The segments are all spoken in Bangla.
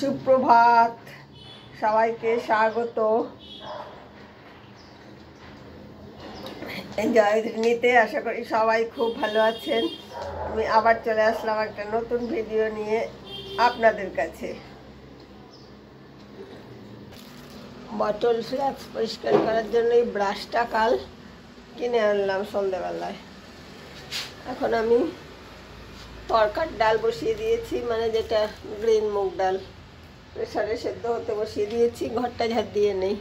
সুপ্রভাত, সবাইকে স্বাগত। জয়ধৃণীতে আশা করি সবাই খুব ভালো আছেন। আমি আবার চলে আসলাম একটা নতুন ভিডিও নিয়ে আপনাদের কাছে। বটল ফ্লাস্ক পরিষ্কার করার জন্য এই ব্রাশটা কাল কিনে আনলাম সন্ধ্যেবেলায়। এখন আমি তরকার ডাল বসিয়ে দিয়েছি, মানে যেটা গ্রিন মুগ ডাল, প্রেসারে সেদ্ধ হতে বসিয়ে দিয়েছি। ঘরটা ঝাড় দিয়ে নেই।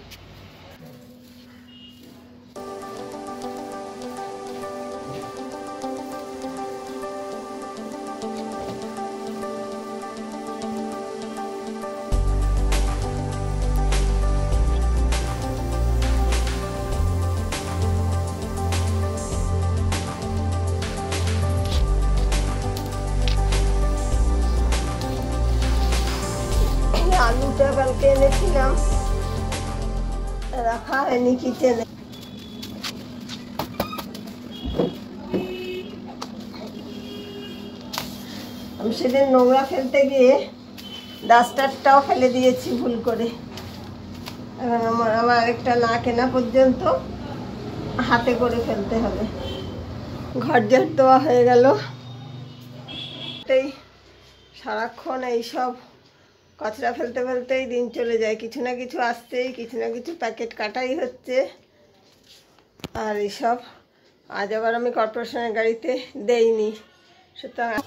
আলুটা কালকে এনেছিলাম, রাখা হয়নি কিচেনে। আমি সেদিন নোংরা ফেলতে গিয়ে ডাস্টারটাও ফেলে দিয়েছি ভুল করে। এখন আমার আরেকটা না কেনা পর্যন্ত হাতে করে ফেলতে হবে। ঘর ঝাড় দেওয়া হয়ে গেল। সারাক্ষণ এইসব কচরা ফেলতে ফেলতেই দিন চলে যায়। কিছু না কিছু আসতেই, কিছু না কিছু প্যাকেট কাটাই হচ্ছে। আর এইসব আজ আবার আমি কর্পোরেশনের গাড়িতে দেইনি, সুতরাং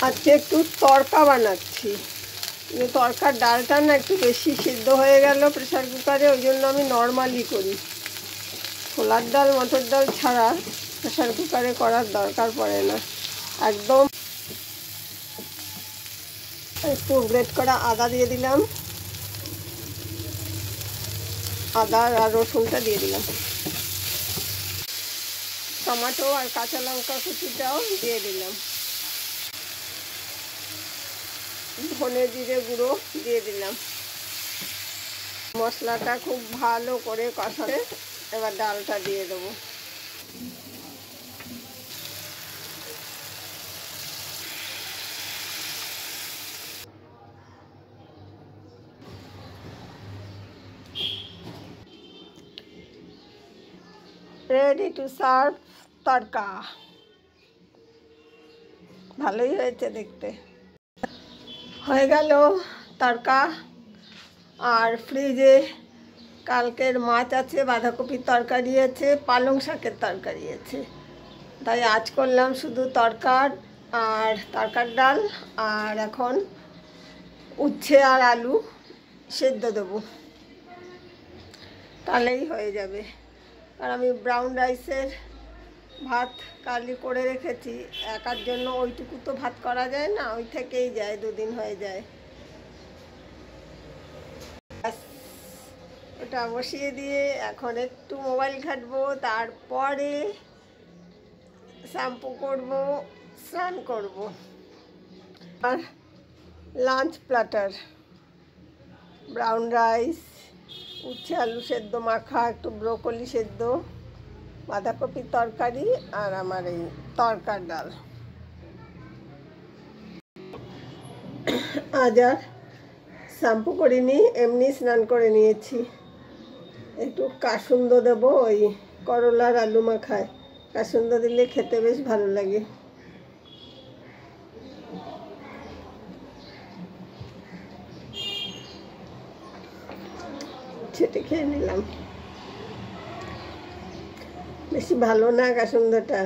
আজকে একটু তড়কা বানাচ্ছি। তড়কার ডালটা না একটু বেশি সিদ্ধ হয়ে গেল প্রেসার কুকারে, ওই জন্য আমি নর্মালি করি। ছোলার ডাল মটর ডাল ছাড়া প্রেসার কুকারে করার দরকার পড়ে না একদম। একটু গ্রেট করা আদা দিয়ে দিলাম, আদা আর রসুনটা দিয়ে দিলাম, টমেটো আর কাঁচা লঙ্কা কুচিটাও দিয়ে দিলাম, ধনে জিরে গুঁড়ো দিয়ে দিলাম। মশলাটা খুব ভালো করে কষাতে এবার ডালটা দিয়ে দেবো। রেডি টু সার্ভ তড়কা। ভালোই হয়েছে দেখতে। হয়ে গেল তড়কা। আর ফ্রিজে কালকের মাছ আছে, বাঁধাকপির তরকারি আছে, পালং শাকের তরকারি আছে। তাই আজ করলাম শুধু তড়কার আর তড়কার ডাল। আর এখন উচ্ছে আর আলু সেদ্ধ দেবো, তাহলেই হয়ে যাবে। আর আমি ব্রাউন রাইসের ভাত কালই করে রেখেছি। একার জন্য ওইটুকু তো ভাত করা যায় না, ওই থেকেই যায়, দুদিন হয়ে যায়। ওটা বসিয়ে দিয়ে এখন একটু মোবাইল ঘাঁটবো, তারপরে শ্যাম্পু করব, স্নান করব। আর লাঞ্চ প্ল্যাটার, ব্রাউন রাইস, উচ্ছে আলু সেদ্ধ মাখা, একটু ব্রোকলি সেদ্ধ, বাঁধাকপির তরকারি আর আমার এই তড়কার ডাল। আজ আর শ্যাম্পু করিনি, এমনি স্নান করে নিয়েছি। একটু কাসুন্দ দেবো, ওই করলার আলু মাখায় কাসুন্দ দিলে খেতে বেশ ভালো লাগে। ছেটে খেয়ে নিলাম। বেশি ভালো না কাসুন্দটা,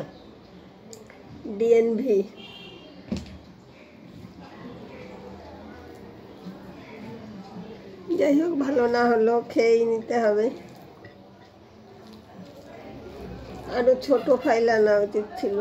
ডিএনভি। যাই হোক, ভালো না হলেও খেয়েই নিতে হবে। আরো ছোট ফাইল আনা উচিত ছিল।